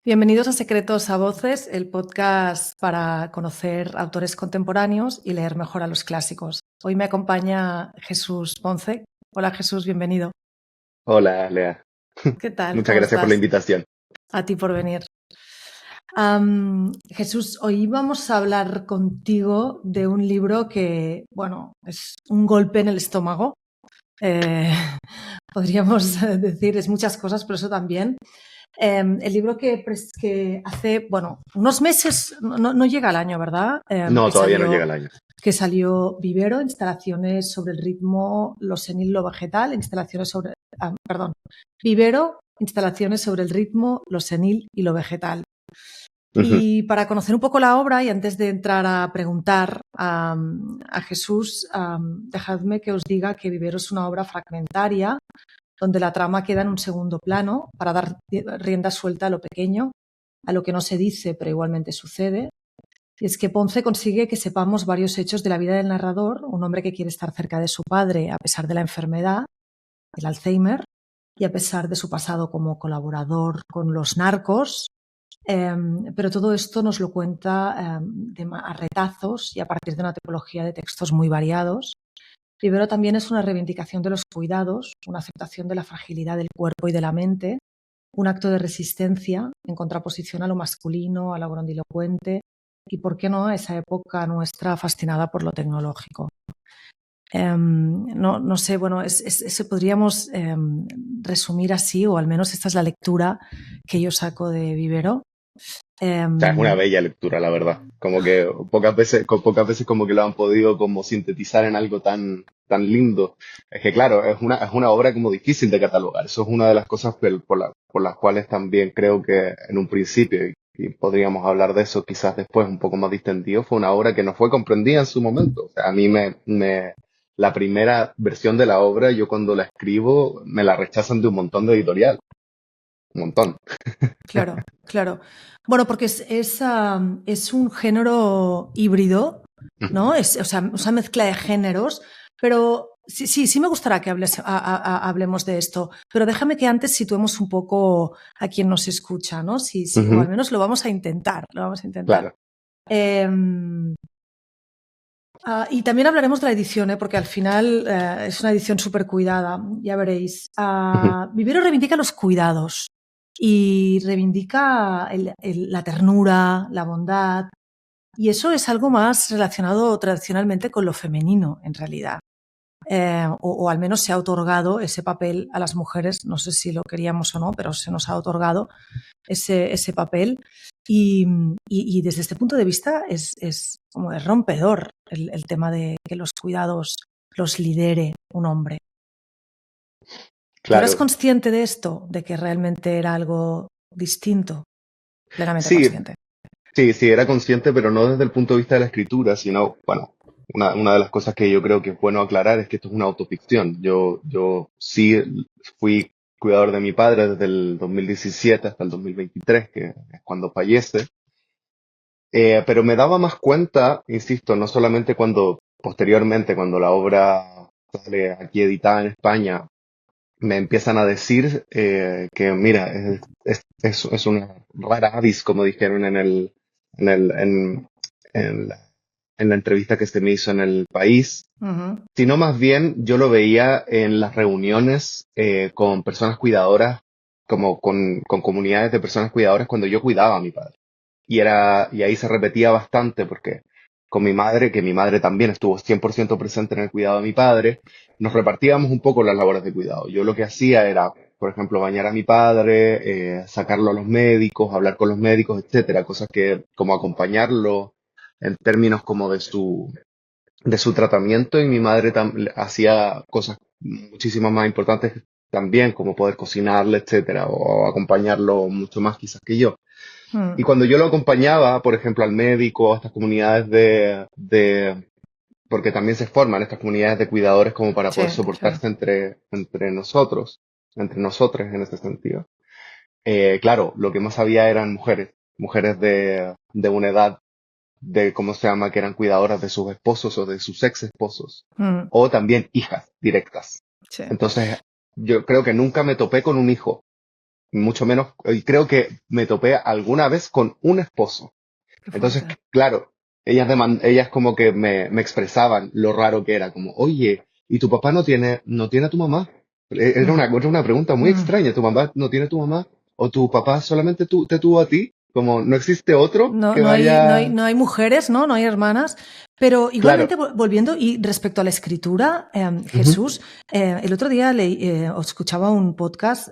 Bienvenidos a Secretos a Voces, el podcast para conocer autores contemporáneos y leer mejor a los clásicos. Hoy me acompaña Jesús Ponce. Hola Jesús, bienvenido. Hola, Lea. ¿Qué tal? Muchas ¿Cómo gracias por la estás? invitación. A ti por venir. Jesús, hoy vamos a hablar contigo de un libro que, bueno, es un golpe en el estómago. Eh, podríamos decir, es muchas cosas, pero eso también. El libro que hace, bueno, unos meses, no llega al año, ¿verdad? No, todavía no llega el año. Que salió Vivero, instalaciones sobre el ritmo, lo senil, lo vegetal, Vivero, instalaciones sobre el ritmo, lo senil y lo vegetal. Y para conocer un poco la obra y antes de entrar a preguntar a Jesús, dejadme que os diga que Vivero es una obra fragmentaria donde la trama queda en un segundo plano para dar rienda suelta a lo pequeño, a lo que no se dice pero igualmente sucede. Y es que Ponce consigue que sepamos varios hechos de la vida del narrador, un hombre que quiere estar cerca de su padre a pesar de la enfermedad, el Alzheimer, y a pesar de su pasado como colaborador con los narcos, pero todo esto nos lo cuenta a retazos y a partir de una tipología de textos muy variados. Vivero también es una reivindicación de los cuidados, una aceptación de la fragilidad del cuerpo y de la mente, un acto de resistencia en contraposición a lo masculino, a lo grandilocuente y, por qué no, a esa época nuestra fascinada por lo tecnológico. No sé, bueno, podríamos resumir así, o al menos esta es la lectura que yo saco de Vivero. O sea, es una bella lectura, la verdad. Como que pocas veces como que lo han podido como sintetizar en algo tan lindo. Es que claro, es una obra como difícil de catalogar. Eso es una de las cosas por las cuales también creo que en un principio, y podríamos hablar de eso quizás después un poco más distendido, fue una obra que no fue comprendida en su momento. O sea, a mí la primera versión de la obra, yo cuando la escribo, me la rechazan de un montón de editorial. Un montón. Claro, claro. Bueno, porque es un género híbrido, ¿no? O sea, una mezcla de géneros, pero sí me gustará que hablemos de esto, pero déjame que antes situemos un poco a quien nos escucha, ¿no? Sí, o al Ujú, menos lo vamos a intentar, lo vamos a intentar. claro. Y también hablaremos de la edición, porque al final es una edición súper cuidada, ya veréis. Ujú. Vivero reivindica los cuidados y reivindica la ternura, la bondad, y eso es algo más relacionado tradicionalmente con lo femenino, en realidad. O al menos se ha otorgado ese papel a las mujeres, no sé si lo queríamos o no, pero se nos ha otorgado ese papel. Y desde este punto de vista es como es rompedor el tema de que los cuidados los lidere un hombre. ¿Tú eras Claro. consciente de esto? ¿De que realmente era algo distinto? Plenamente Sí, consciente. sí, era consciente, pero no desde el punto de vista de la escritura, sino, bueno, una de las cosas que yo creo que es bueno aclarar es que esto es una autoficción. Yo sí fui cuidador de mi padre desde el 2017 hasta el 2023, que es cuando fallece. Pero me daba más cuenta, insisto, no solamente posteriormente, cuando la obra sale aquí editada en España, me empiezan a decir que, mira, es una rara avis, como dijeron en el, en la, en la entrevista que se me hizo en El País, Uh-huh. sino más bien yo lo veía en las reuniones con personas cuidadoras, como con comunidades de personas cuidadoras cuando yo cuidaba a mi padre. Y ahí se repetía bastante porque con mi madre, que mi madre también estuvo 100% presente en el cuidado de mi padre, nos repartíamos un poco las labores de cuidado. Yo lo que hacía era, por ejemplo, bañar a mi padre, sacarlo a los médicos, hablar con los médicos, etcétera, cosas que como acompañarlo en términos como de su tratamiento, y mi madre hacía cosas muchísimo más importantes también, como poder cocinarle, etcétera, o acompañarlo mucho más quizás que yo. Y Uh-huh. cuando yo lo acompañaba, por ejemplo, al médico, a estas comunidades porque también se forman estas comunidades de cuidadores como para Sí, poder claro. soportarse entre nosotros, entre nosotros en este sentido. Claro, lo que más había eran mujeres de una edad ¿cómo se llama?, que eran cuidadoras de sus esposos o de sus ex esposos, Uh-huh. o también hijas directas. Sí. Entonces, yo creo que nunca me topé con un hijo mucho menos, y creo que me topé alguna vez con un esposo. Qué Entonces, fuerte. claro, ellas como que me expresaban lo raro que era, como, oye, ¿y tu papá no tiene a tu mamá? Mm, Era una pregunta muy mm. extraña, ¿tu mamá no tiene a tu mamá? ¿O tu papá solamente te tuvo a ti? Como, ¿no existe otro No, que vaya? no hay mujeres, ¿no? No hay hermanas. Pero igualmente, Claro. volviendo, y respecto a la escritura, Ujú, Jesús, el otro día escuchaba un podcast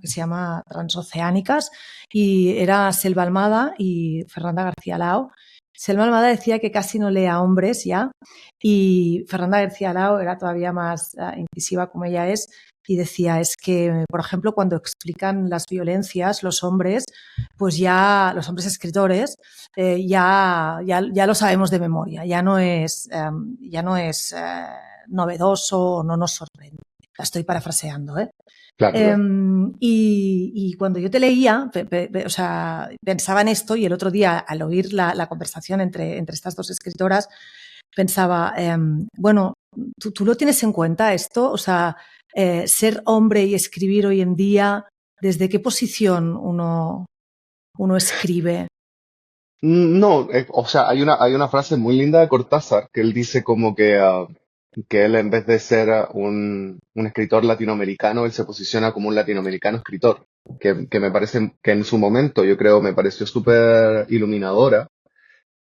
que se llama Transoceánicas y era Selva Almada y Fernanda García Lao. Selva Almada decía que casi no lee a hombres ya y Fernanda García Lao era todavía más incisiva como ella es y decía es que, por ejemplo, cuando explican las violencias, los hombres, pues ya los hombres escritores ya lo sabemos de memoria, ya no es novedoso o no nos sorprende. La estoy parafraseando, ¿eh? claro, claro. Y cuando yo te leía, o sea, pensaba en esto y el otro día al oír la conversación entre estas dos escritoras, pensaba, bueno, ¿tú lo tienes en cuenta esto? O sea, ser hombre y escribir hoy en día, ¿desde qué posición uno escribe? No, o sea, hay una frase muy linda de Cortázar que él dice como que él en vez de ser un escritor latinoamericano, él se posiciona como un latinoamericano escritor, que me parece que en su momento yo creo me pareció súper iluminadora,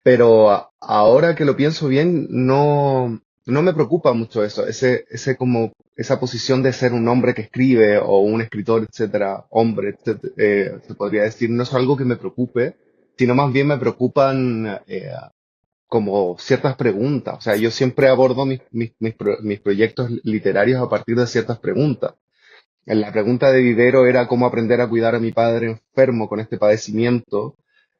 pero ahora que lo pienso bien, no me preocupa mucho eso, ese como esa posición de ser un hombre que escribe o un escritor, etcétera, hombre, etcétera, se podría decir, no es algo que me preocupe, sino más bien me preocupan como ciertas preguntas. O sea, yo siempre abordo mis proyectos literarios a partir de ciertas preguntas. La pregunta de Vivero era cómo aprender a cuidar a mi padre enfermo con este padecimiento,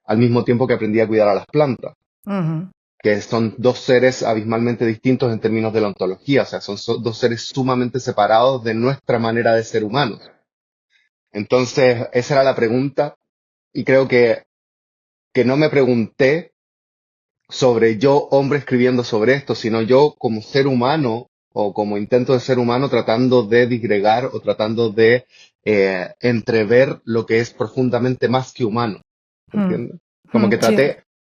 al mismo tiempo que aprendí a cuidar a las plantas, Ujú. que son dos seres abismalmente distintos en términos de la ontología, o sea, son dos seres sumamente separados de nuestra manera de ser humanos. Entonces, esa era la pregunta, y creo que no me pregunté sobre yo, hombre, escribiendo sobre esto, sino yo como ser humano o como intento de ser humano tratando de disgregar o tratando de entrever lo que es profundamente más que humano. Mm, ¿Entiendes? Como mm, que sí,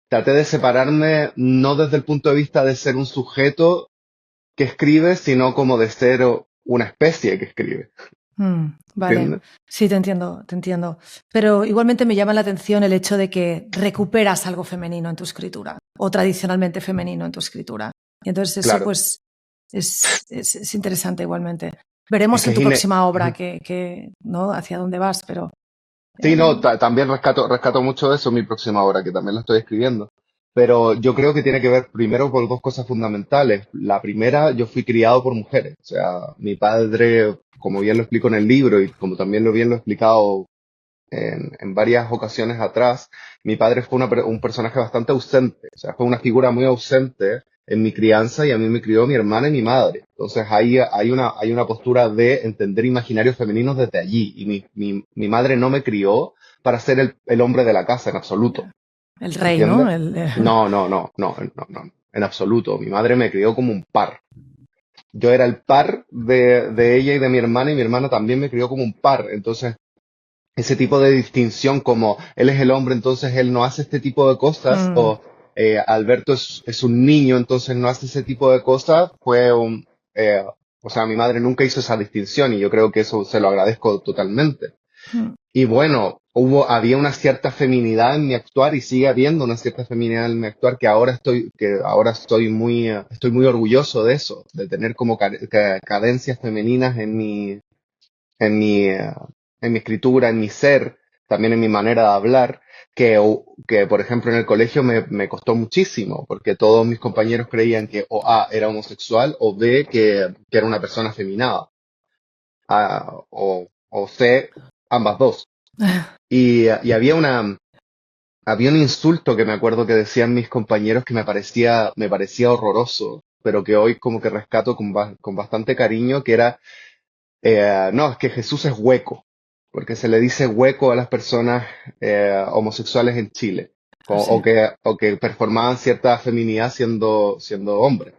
traté de separarme no desde el punto de vista de ser un sujeto que escribe, sino como de ser una especie que escribe. vale. ¿Entiendes? Sí, te entiendo, te entiendo. Pero igualmente me llama la atención el hecho de que recuperas algo femenino en tu escritura o tradicionalmente femenino en tu escritura. Y entonces eso Claro. pues es interesante igualmente. Es Veremos que en es tu próxima obra ¿no? Hacia dónde vas, pero Sí, no, em, también rescato mucho de eso en mi próxima obra, que también la estoy escribiendo. Pero yo creo que tiene que ver primero con dos cosas fundamentales. La primera, yo fui criado por mujeres. O sea, mi padre, como bien lo explico en el libro y como también bien lo he explicado en varias ocasiones atrás, mi padre fue un personaje bastante ausente, o sea, fue una figura muy ausente en mi crianza y a mí me crió mi hermana y mi madre. Entonces ahí hay una postura de entender imaginarios femeninos desde allí y mi madre no me crió para ser el hombre de la casa en absoluto, el rey, ¿no? ¿entiendes? No, no, no, no, no, no, en absoluto. Mi madre me crió como un par. Yo era el par de ella y de mi hermana y mi hermana también me crió como un par. Entonces ese tipo de distinción como él es el hombre, entonces él no hace este tipo de cosas, Mm, o Alberto es un niño, entonces no hace ese tipo de cosas, eh, o sea, mi madre nunca hizo esa distinción y yo creo que eso se lo agradezco totalmente. mm, Y bueno, había una cierta feminidad en mi actuar y sigue habiendo una cierta feminidad en mi actuar estoy muy orgulloso de eso, de tener como cadencias femeninas en mi, eh, en mi escritura, en mi ser, también en mi manera de hablar, que por ejemplo en el colegio me costó muchísimo, porque todos mis compañeros creían que o A era homosexual o B que era una persona afeminada, o C, ambas dos. Y había un insulto que me acuerdo que decían mis compañeros que me parecía horroroso, pero que hoy como que rescato con bastante cariño, que era no, es que Jesús es hueco, porque se le dice hueco a las personas homosexuales en Chile, o, así. o que performaban cierta feminidad siendo hombres.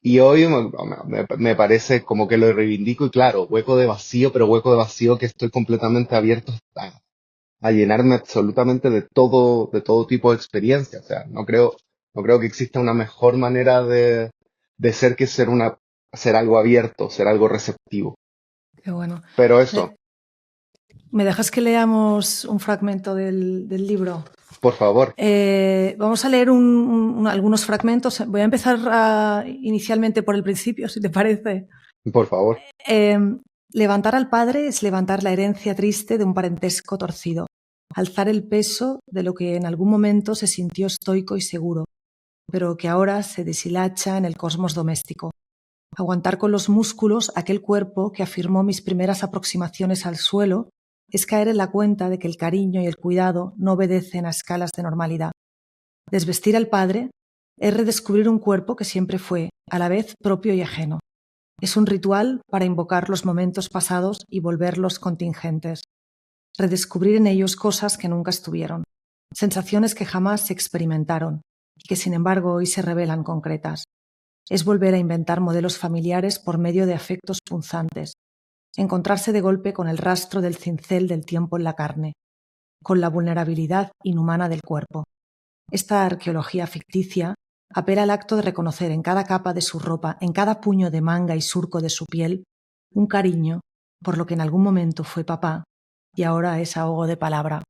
Y hoy me parece como que lo reivindico y claro, hueco de vacío, pero hueco de vacío que estoy completamente abierto a llenarme absolutamente de todo tipo de experiencia. O sea, no creo que exista una mejor manera de ser que ser algo abierto, ser algo receptivo. Qué bueno. Pero eso, ¿Me dejas que leamos un fragmento del libro? por favor, Vamos a leer algunos fragmentos. Voy a empezar inicialmente por el principio, si te parece. por favor. Eh, Levantar al padre es levantar la herencia triste de un parentesco torcido, alzar el peso de lo que en algún momento se sintió estoico y seguro, pero que ahora se deshilacha en el cosmos doméstico. Aguantar con los músculos aquel cuerpo que afirmó mis primeras aproximaciones al suelo es caer en la cuenta de que el cariño y el cuidado no obedecen a escalas de normalidad. Desvestir al padre es redescubrir un cuerpo que siempre fue, a la vez, propio y ajeno. Es un ritual para invocar los momentos pasados y volverlos contingentes. Redescubrir en ellos cosas que nunca estuvieron, sensaciones que jamás se experimentaron y que sin embargo hoy se revelan concretas. Es volver a inventar modelos familiares por medio de afectos punzantes, encontrarse de golpe con el rastro del cincel del tiempo en la carne, con la vulnerabilidad inhumana del cuerpo. Esta arqueología ficticia apela al acto de reconocer en cada capa de su ropa, en cada puño de manga y surco de su piel, un cariño por lo que en algún momento fue papá y ahora es ahogo de palabra.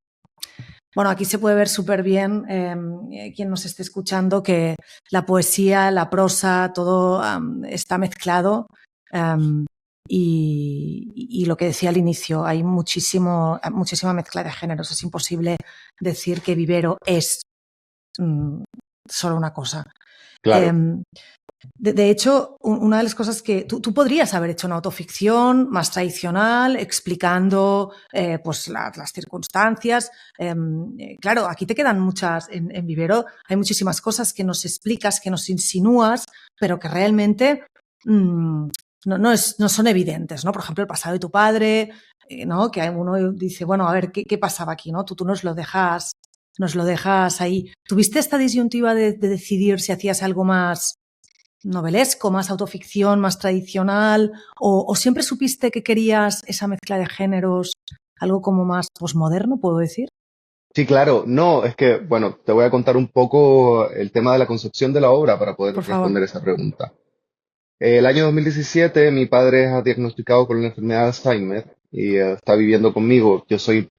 Bueno, aquí se puede ver súper bien, quien nos esté escuchando, que la poesía, la prosa, todo está mezclado. Y lo que decía al inicio, hay muchísima mezcla de géneros. Es imposible decir que Vivero es solo una cosa. Claro. De hecho, una de las cosas que tú podrías haber hecho una autoficción más tradicional, explicando pues las circunstancias. Claro, aquí te quedan muchas, en Vivero hay muchísimas cosas que nos explicas, que nos insinúas, pero que realmente no son evidentes, ¿no? Por ejemplo, el pasado de tu padre, ¿no? Que uno dice, bueno, a ver, ¿qué pasaba aquí, ¿no? Tú nos lo dejas ahí. ¿Tuviste esta disyuntiva de decidir si hacías algo más novelesco, más autoficción, más tradicional, o siempre supiste que querías esa mezcla de géneros, algo como más posmoderno, puedo decir? Sí, claro. No, es que, bueno, te voy a contar un poco el tema de la concepción de la obra para poder Por favor. responder esa pregunta. El año 2017 mi padre ha diagnosticado con la enfermedad de Alzheimer y está viviendo conmigo. Yo soy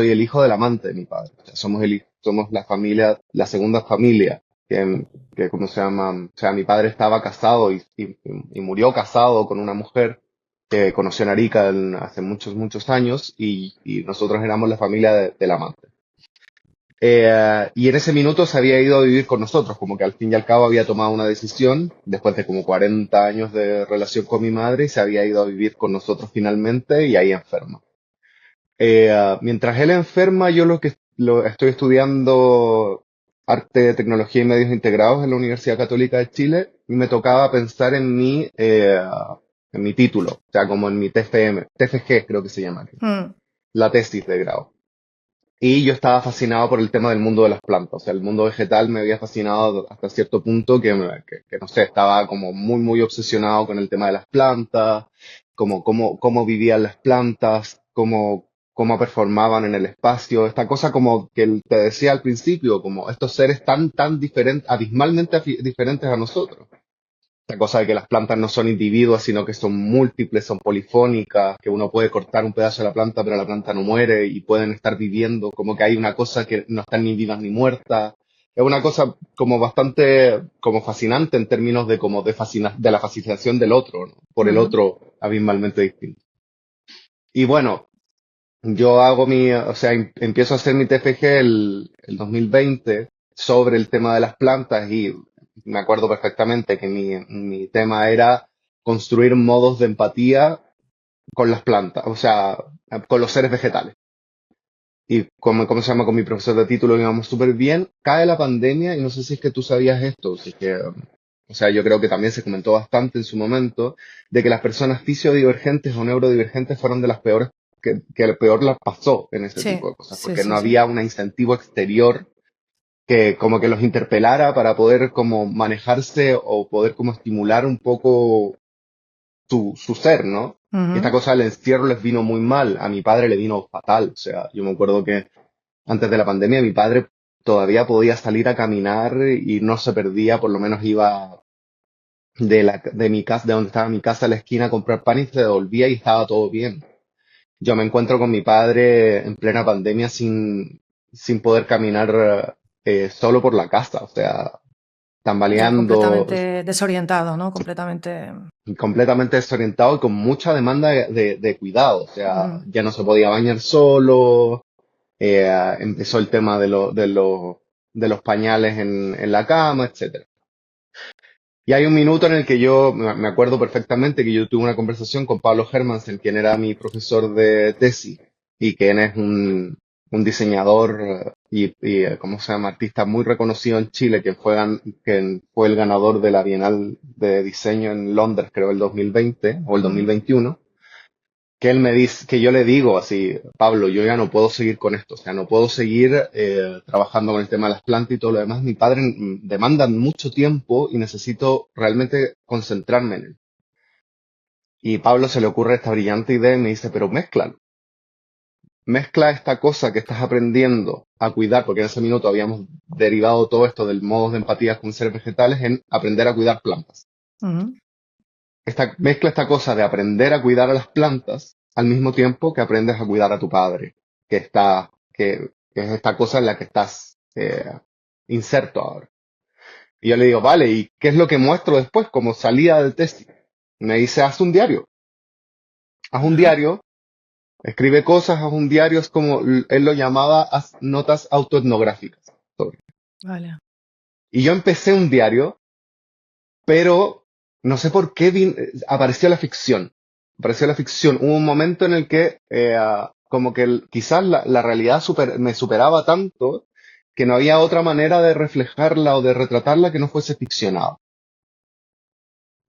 el hijo del amante de mi padre. O sea, somos la familia, la segunda familia ¿cómo se llama? O sea, mi padre estaba casado y murió casado con una mujer que conoció en Arica hace muchos, muchos años y nosotros éramos la familia del amante. Y en ese minuto se había ido a vivir con nosotros, como que al fin y al cabo había tomado una decisión, después de como 40 años de relación con mi madre, y se había ido a vivir con nosotros finalmente y ahí enferma. Mientras él enferma, yo lo estoy estudiando arte, tecnología y medios integrados en la Universidad Católica de Chile y me tocaba pensar en mi título, o sea, como en mi TFM, TFG creo que se llama, la tesis de grado. Y yo estaba fascinado por el tema del mundo de las plantas. O sea, el mundo vegetal me había fascinado hasta cierto punto que no sé, estaba como muy, muy obsesionado con el tema de las plantas, cómo vivían las plantas, cómo performaban en el espacio. Esta cosa como que te decía al principio, como estos seres tan diferentes, abismalmente diferentes a nosotros. Esta cosa de que las plantas no son individuos, sino que son múltiples, son polifónicas, que uno puede cortar un pedazo de la planta, pero la planta no muere y pueden estar viviendo, como que hay una cosa que no están ni vivas ni muertas. Es una cosa como bastante como fascinante en términos de como de la fascinación del otro, ¿no? Por el otro abismalmente distinto. Y bueno, o sea, empiezo a hacer mi TFG el 2020 sobre el tema de las plantas y me acuerdo perfectamente que mi tema era construir modos de empatía con las plantas, o sea, con los seres vegetales. Y ¿cómo se llama? Con mi profesor de título íbamos súper bien. Cae la pandemia y no sé si es que tú sabías esto, si es que, o sea, yo creo que también se comentó bastante en su momento de que las personas fisiodivergentes o neurodivergentes fueron de las peores, que peor las pasó en ese Sí, tipo de cosas, sí, porque no sí, sí. había un incentivo exterior que como que los interpelara para poder como manejarse o poder como estimular un poco su ser, ¿no? Y esta Ujú. cosa del encierro les vino muy mal, a mi padre le vino fatal, o sea, yo me acuerdo que antes de la pandemia mi padre todavía podía salir a caminar y no se perdía, por lo menos iba de mi casa, de donde estaba mi casa a la esquina a comprar pan y se devolvía y estaba todo bien. Yo me encuentro con mi padre en plena pandemia sin poder caminar solo por la casa, o sea, Ya tambaleando, completamente desorientado, ¿no? Completamente. completamente desorientado y con mucha demanda de cuidado. O sea, Ujú. ya no se podía bañar solo, empezó el tema de los pañales en la cama, etcétera. Y hay un minuto en el que yo me acuerdo perfectamente que yo tuve una conversación con Pablo Hermansen, quien era mi profesor de tesis y quien es un diseñador ¿cómo se llama? Artista muy reconocido en Chile, que fue el ganador de la Bienal de Diseño en Londres, creo, el 2020 o el Ujú. 2021, que él me dice, que yo le digo así, Pablo, yo ya no puedo seguir con esto, o sea, no puedo seguir trabajando con el tema de las plantas y todo lo demás. Mi padre demanda mucho tiempo y necesito realmente concentrarme en él. Y Pablo se le ocurre esta brillante idea y me dice, pero mézclalo. Mezcla esta cosa que estás aprendiendo a cuidar, porque en ese minuto habíamos derivado todo esto del modo de empatía con seres vegetales en aprender a cuidar plantas. Ujú. Mezcla esta cosa de aprender a cuidar a las plantas al mismo tiempo que aprendes a cuidar a tu padre, que es esta cosa en la que estás inserto ahora. Y yo le digo, vale, ¿y qué es lo que muestro después como salida del test? Me dice, haz un Ajá. diario, escribe cosas, haz un diario, es como él lo llamaba, haz notas autoetnográficas. Vale. Y yo empecé un diario, pero no sé por qué apareció la ficción. Apareció la ficción. Hubo un momento en el que como que quizás la realidad me superaba tanto que no había otra manera de reflejarla o de retratarla que no fuese ficcionada.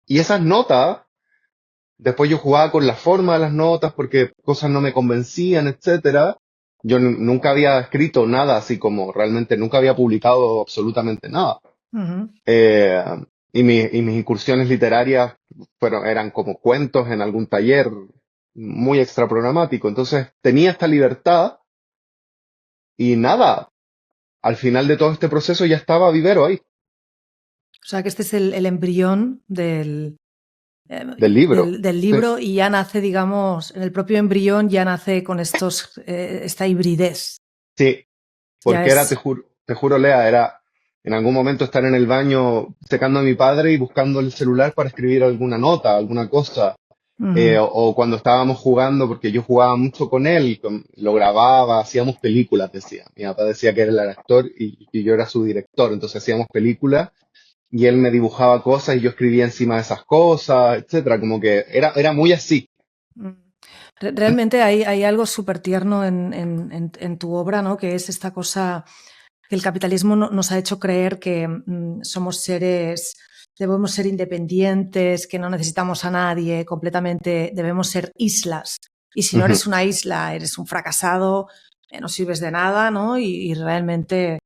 Y esas notas, después yo jugaba con la forma de las notas porque cosas no me convencían, etcétera. Yo nunca había escrito nada así como realmente nunca había publicado absolutamente nada. Ujú. Eh, y mis incursiones literarias eran como cuentos en algún taller muy extraprogramático. Entonces tenía esta libertad y nada, al final de todo este proceso ya estaba Vivero ahí, O sea que este es el embrión del libro. del Sí, libro y ya nace, digamos, en el propio embrión ya nace con esta hibridez. sí, Ya porque es. te juro, Lea, era en algún momento estar en el baño secando a mi padre y buscando el celular para escribir alguna nota, alguna cosa. Ujú. O cuando estábamos jugando, porque yo jugaba mucho con él, lo grababa, hacíamos películas, decía. Mi papá decía que era el actor y yo era su director, entonces hacíamos películas y él me dibujaba cosas y yo escribía encima de esas cosas, etcétera. Como que era muy así. Mm. Realmente hay algo súper tierno en tu obra, ¿no? Que es esta cosa que el capitalismo nos ha hecho creer que somos seres, debemos ser independientes, que no necesitamos a nadie, completamente debemos ser islas. Y si no Ujú, eres una isla, eres un fracasado, no sirves de nada, ¿no? Y realmente,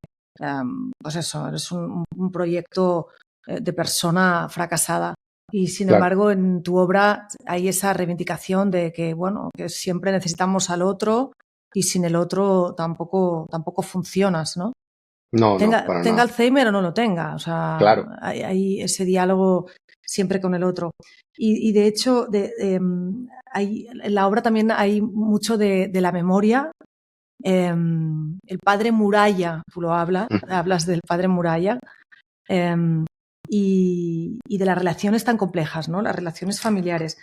pues eso, eres un proyecto de persona fracasada. Y sin claro. embargo, en tu obra hay esa reivindicación de que, bueno, que siempre necesitamos al otro y sin el otro tampoco funcionas, ¿no? No, no, para Tenga nada. Alzheimer o no lo tenga, o sea, Claro. hay ese diálogo siempre con el otro. Y de hecho, en la obra también hay mucho de la memoria. El padre Muralla, tú lo Ujú, hablas del padre Muralla, em, y de las relaciones tan complejas, ¿no? Las relaciones familiares.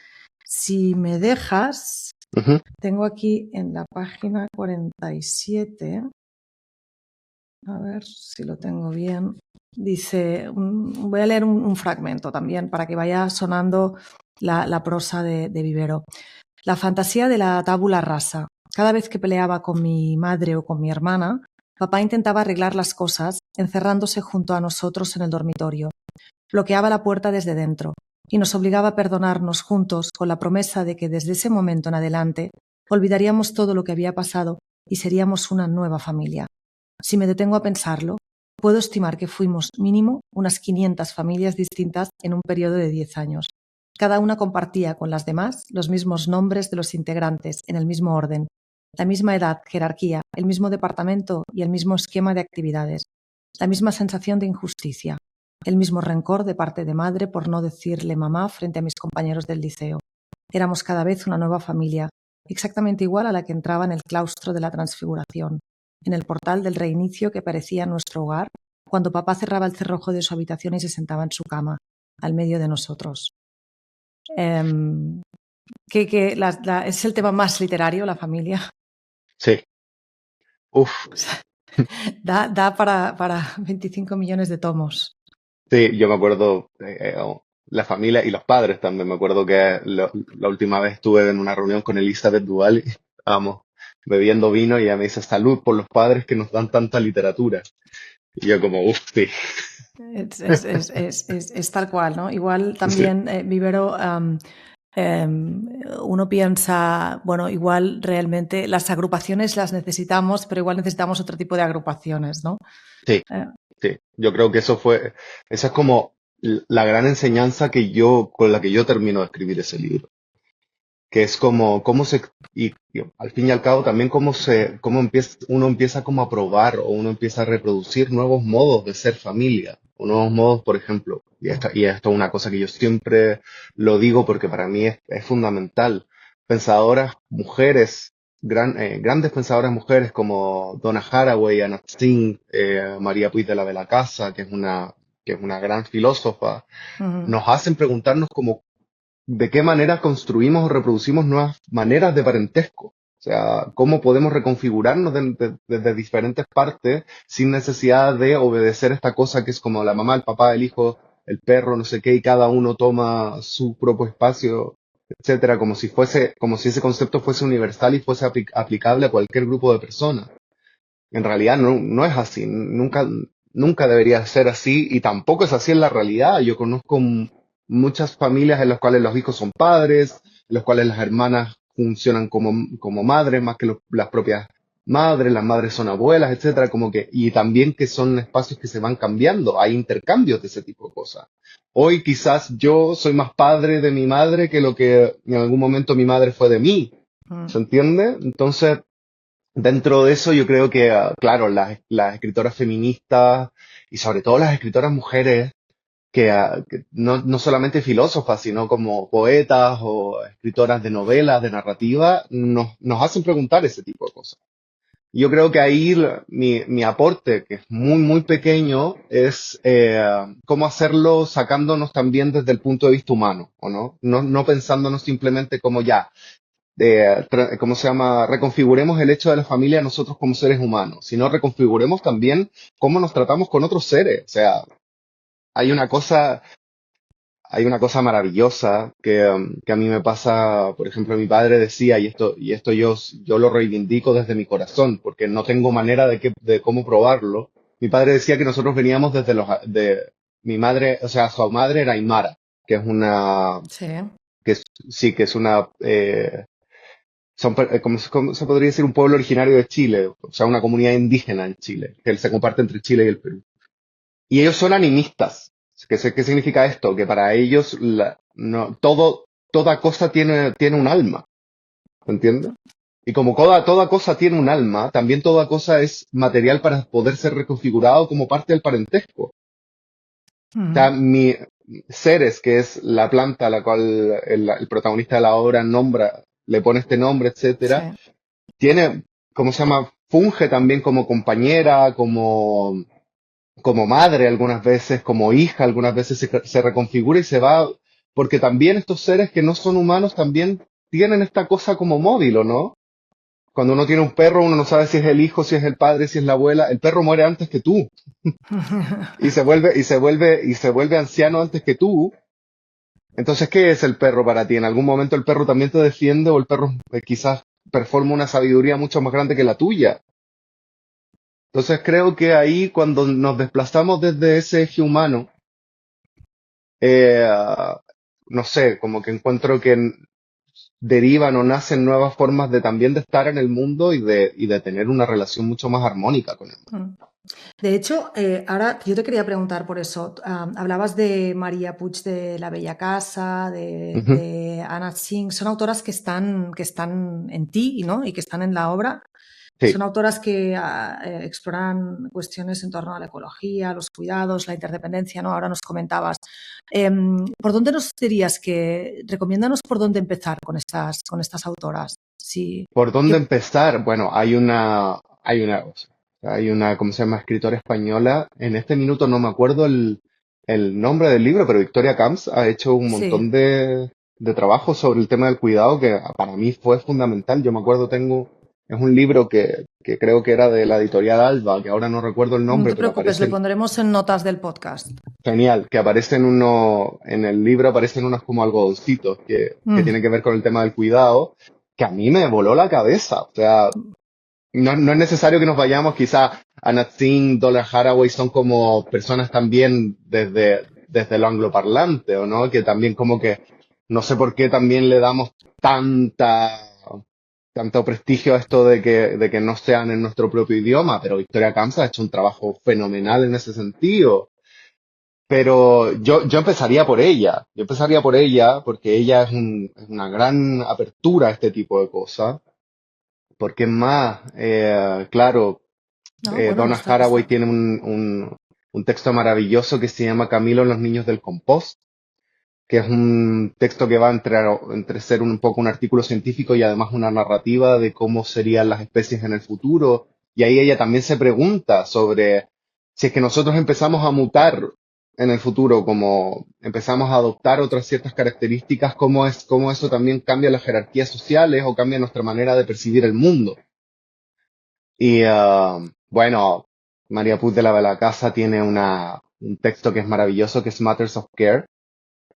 Si me dejas, ujú, tengo aquí en la página 47. A ver si lo tengo bien. Dice, voy a leer un fragmento también para que vaya sonando la prosa de Vivero. La fantasía de la tabula rasa. Cada vez que peleaba con mi madre o con mi hermana, papá intentaba arreglar las cosas encerrándose junto a nosotros en el dormitorio. Bloqueaba la puerta desde dentro y nos obligaba a perdonarnos juntos con la promesa de que desde ese momento en adelante olvidaríamos todo lo que había pasado y seríamos una nueva familia. Si me detengo a pensarlo, puedo estimar que fuimos mínimo unas 500 familias distintas en un periodo de 10 años. Cada una compartía con las demás los mismos nombres de los integrantes en el mismo orden, la misma edad, jerarquía, el mismo departamento y el mismo esquema de actividades, la misma sensación de injusticia, el mismo rencor de parte de madre por no decirle mamá frente a mis compañeros del liceo. Éramos cada vez una nueva familia, exactamente igual a la que entraba en el claustro de la Transfiguración, en el portal del reinicio que parecía nuestro hogar, cuando papá cerraba el cerrojo de su habitación y se sentaba en su cama, al medio de nosotros. Es el tema más literario, la familia. Sí. Uf. Da para 25 millones de tomos. Sí, yo me acuerdo, la familia y los padres también. Me acuerdo que la última vez estuve en una reunión con Elizabeth Duval y estábamos bebiendo vino y ella me dice salud por los padres que nos dan tanta literatura. Y yo como, uff, sí. Es tal cual, ¿no? Igual Sí, también, Vivero, uno piensa, bueno, igual realmente las agrupaciones las necesitamos, pero igual necesitamos otro tipo de agrupaciones, ¿no? sí, Eh, sí. Yo creo que esa es como la gran enseñanza con la que yo termino de escribir ese libro. Que es como, y al fin y al cabo también uno empieza como a probar o uno empieza a reproducir nuevos modos de ser familia, o nuevos modos, por ejemplo, y esto es una cosa que yo siempre lo digo porque para mí es fundamental. Pensadoras mujeres, grandes pensadoras mujeres como Donna Haraway, Anna Tsing, María Puig de la Casa, que es una gran filósofa, ujú, nos hacen preguntarnos como de qué manera construimos o reproducimos nuevas maneras de parentesco. O sea, cómo podemos reconfigurarnos desde diferentes partes sin necesidad de obedecer esta cosa que es como la mamá, el papá, el hijo, el perro, no sé qué, y cada uno toma su propio espacio, etcétera, como si ese concepto fuese universal y fuese aplicable a cualquier grupo de personas. En realidad no es así, nunca debería ser así y tampoco es así en la realidad. Yo conozco muchas familias en las cuales los hijos son padres, en las cuales las hermanas funcionan como madres más que las propias madres, las madres son abuelas, etcétera, y también que son espacios que se van cambiando, hay intercambios de ese tipo de cosas. Hoy quizás yo soy más padre de mi madre que lo que en algún momento mi madre fue de mí, ujú. ¿se entiende? Entonces, dentro de eso yo creo que, claro, las escritoras feministas y sobre todo las escritoras mujeres, que no solamente filósofas, sino como poetas o escritoras de novelas, de narrativa, nos hacen preguntar ese tipo de cosas. Yo creo que ahí mi aporte, que es muy pequeño, es cómo hacerlo sacándonos también desde el punto de vista humano, ¿o no? No pensándonos simplemente como ya, ¿cómo se llama? Reconfiguremos el hecho de la familia nosotros como seres humanos, sino reconfiguremos también cómo nos tratamos con otros seres. O sea, hay una cosa, hay una cosa maravillosa que a mí me pasa, por ejemplo, mi padre decía, y esto yo lo reivindico desde mi corazón, porque no tengo manera de cómo probarlo. Mi padre decía que nosotros veníamos mi madre, o sea, su madre era Aymara, que es Sí. sí, que es ¿cómo se podría decir? Un pueblo originario de Chile, o sea, una comunidad indígena en Chile, que se comparte entre Chile y el Perú. Y ellos son animistas. ¿Qué significa esto? Que para ellos toda cosa tiene un alma, ¿entiendes? Y como toda cosa tiene un alma, también toda cosa es material para poder ser reconfigurado como parte del parentesco. O sea, Ujú. Ceres, que es la planta a la cual el protagonista de la obra le pone este nombre, Sí. etcétera, tiene, ¿cómo se llama? Funge también como compañera, como madre algunas veces, como hija algunas veces se reconfigura y se va, porque también estos seres que no son humanos también tienen esta cosa como móvil, ¿o no? Cuando uno tiene un perro, uno no sabe si es el hijo, si es el padre, si es la abuela. El perro muere antes que tú y se vuelve anciano antes que tú. Entonces, ¿qué es el perro para ti? ¿En algún momento el perro también te defiende o el perro quizás performa una sabiduría mucho más grande que la tuya? Entonces creo que ahí cuando nos desplazamos desde ese eje humano, eh, no sé, como que encuentro que derivan o nacen nuevas formas de también de estar en el mundo y de tener una relación mucho más armónica con él. De hecho, ahora yo te quería preguntar por eso. Hablabas de María Puig de La Bella Casa, Ujú. de Anna Tsing. Son autoras que están en ti, ¿no? Y que están en la obra. Son Sí. autoras que exploran cuestiones en torno a la ecología, los cuidados, la interdependencia, ¿no? Ahora nos comentabas. ¿Por dónde nos dirías que, recomiéndanos por dónde empezar con estas autoras? Sí, ¿Por dónde que, empezar? Bueno, hay una, ¿cómo se llama? Escritora española. En este minuto no me acuerdo el nombre del libro, pero Victoria Camps ha hecho un sí. montón de trabajo sobre el tema del cuidado que para mí fue fundamental. Yo me acuerdo, es un libro que creo que era de la editorial Alba, que ahora no recuerdo el No nombre, te pero preocupes, lo aparece pondremos en notas del podcast. genial, que en el libro aparecen unos como algodoncitos que Mm. tienen que ver con el tema del cuidado, que a mí me voló la cabeza. O sea, no es necesario que nos vayamos, quizá Anat Singh, Dollar Haraway son como personas también desde lo angloparlante, ¿o no? Que también como que, no sé por qué también le damos tanto prestigio a esto de que no sean en nuestro propio idioma, pero Victoria Camps ha hecho un trabajo fenomenal en ese sentido. Pero yo empezaría por ella porque ella es una gran apertura a este tipo de cosas, porque es más, claro, No, bueno, Donna Haraway tiene un texto maravilloso que se llama Camilo en los niños del compost, que es un texto que va entre ser un poco un artículo científico y además una narrativa de cómo serían las especies en el futuro. Y ahí ella también se pregunta sobre si es que nosotros empezamos a mutar en el futuro, como empezamos a adoptar otras ciertas características, cómo eso también cambia las jerarquías sociales o cambia nuestra manera de percibir el mundo. Y bueno, María Puig de la Belacasa tiene un texto que es maravilloso, que es Matters of Care,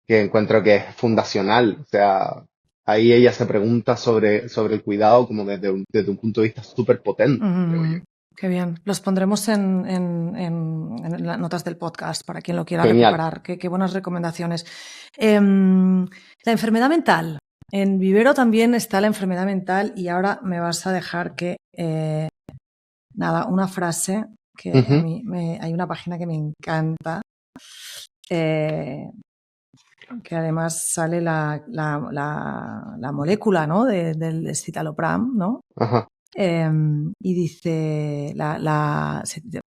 que encuentro que es fundacional. O sea, ahí ella se pregunta sobre el cuidado como desde un punto de vista súper potente, creo yo. qué bien. Los pondremos en las notas del podcast para quien lo quiera Genial. recuperar. Qué buenas recomendaciones. La enfermedad mental. En Vivero también está la enfermedad mental y ahora me vas a dejar que, nada, una frase que a Ujú, mí hay una página que me encanta, eh, que además sale la molécula, ¿no? del escitalopram, ¿no? ajá, Y dice,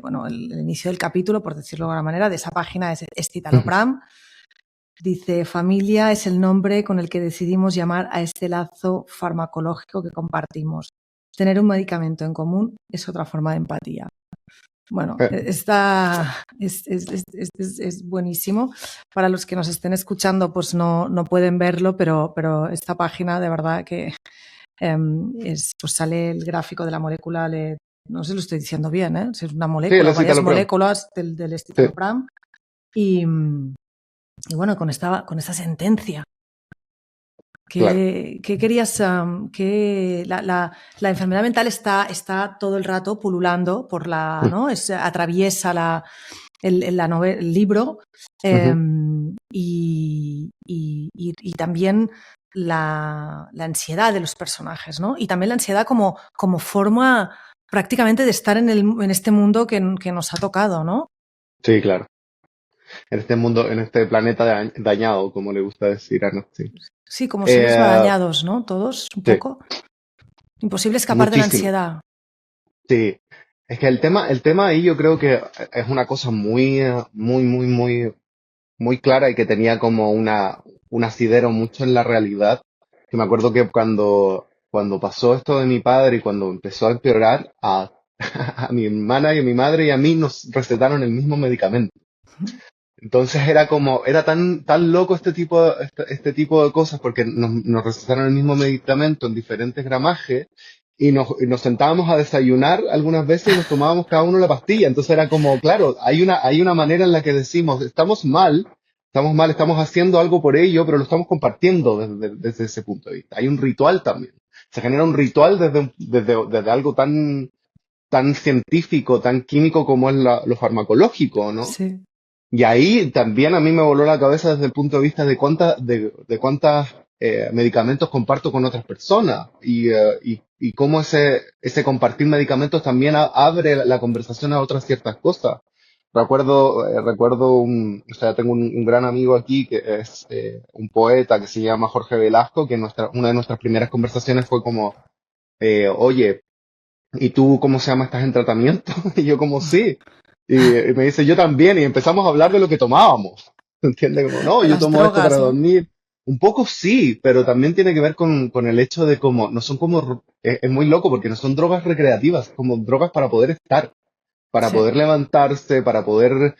bueno, el inicio del capítulo, por decirlo de alguna manera, de esa página es ujú, Escitalopram. Dice, familia es el nombre con el que decidimos llamar a este lazo farmacológico que compartimos. Tener un medicamento en común es otra forma de empatía. Bueno, eh, está, es buenísimo. Para los que nos estén escuchando, pues no pueden verlo, pero esta página de verdad que pues sale el gráfico de la molécula, no sé si lo estoy diciendo bien, ¿eh? Es una sí, el molécula, varias escitalopram. moléculas del Sí, escitalopram y, y bueno, con esta sentencia. claro. ¿Qué querías? La enfermedad mental está todo el rato pululando Mm, ¿no? Atraviesa el libro ujú. y también la ansiedad de los personajes, ¿no? Y también la ansiedad como forma prácticamente de estar en este mundo que nos ha tocado, ¿no? Sí, claro. En este mundo, en este planeta dañado, como le gusta decir a Nancy. Sí, como seres Eh, dañados, ¿no? Todos, un sí, poco. Imposible escapar de la muchísimo. ansiedad. Sí, es que el tema ahí yo creo que es una cosa muy, muy, muy, muy, muy clara y que tenía como un asidero mucho en la realidad. Que me acuerdo que cuando pasó esto de mi padre y cuando empezó a empeorar, a mi hermana y a mi madre y a mí nos recetaron el mismo medicamento. Entonces era tan loco este tipo de cosas porque nos recetaron el mismo medicamento en diferentes gramajes y nos sentábamos a desayunar algunas veces y nos tomábamos cada uno la pastilla. Entonces era como, claro, hay una manera en la que decimos, estamos mal, estamos haciendo algo por ello, pero lo estamos compartiendo desde ese punto de vista. Hay un ritual también. Se genera un ritual desde algo tan científico, tan químico como es lo farmacológico, ¿no? Sí. Y ahí también a mí me voló la cabeza desde el punto de vista de cuántas medicamentos comparto con otras personas y cómo ese compartir medicamentos también abre la conversación a otras ciertas cosas. O sea, tengo un gran amigo aquí que es un poeta que se llama Jorge Velasco, que una de nuestras primeras conversaciones fue como, oye, ¿y tú cómo se llama? ¿Estás en tratamiento? Y yo como sí. Y me dice, yo también, y empezamos a hablar de lo que tomábamos. ¿Entiendes? Como, no, De yo las tomo esto para drogas, ¿no? dormir. Un poco sí, pero también tiene que ver con el hecho de cómo, no son como, es muy loco porque no son drogas recreativas, como drogas para poder estar, para Sí, poder levantarse, para poder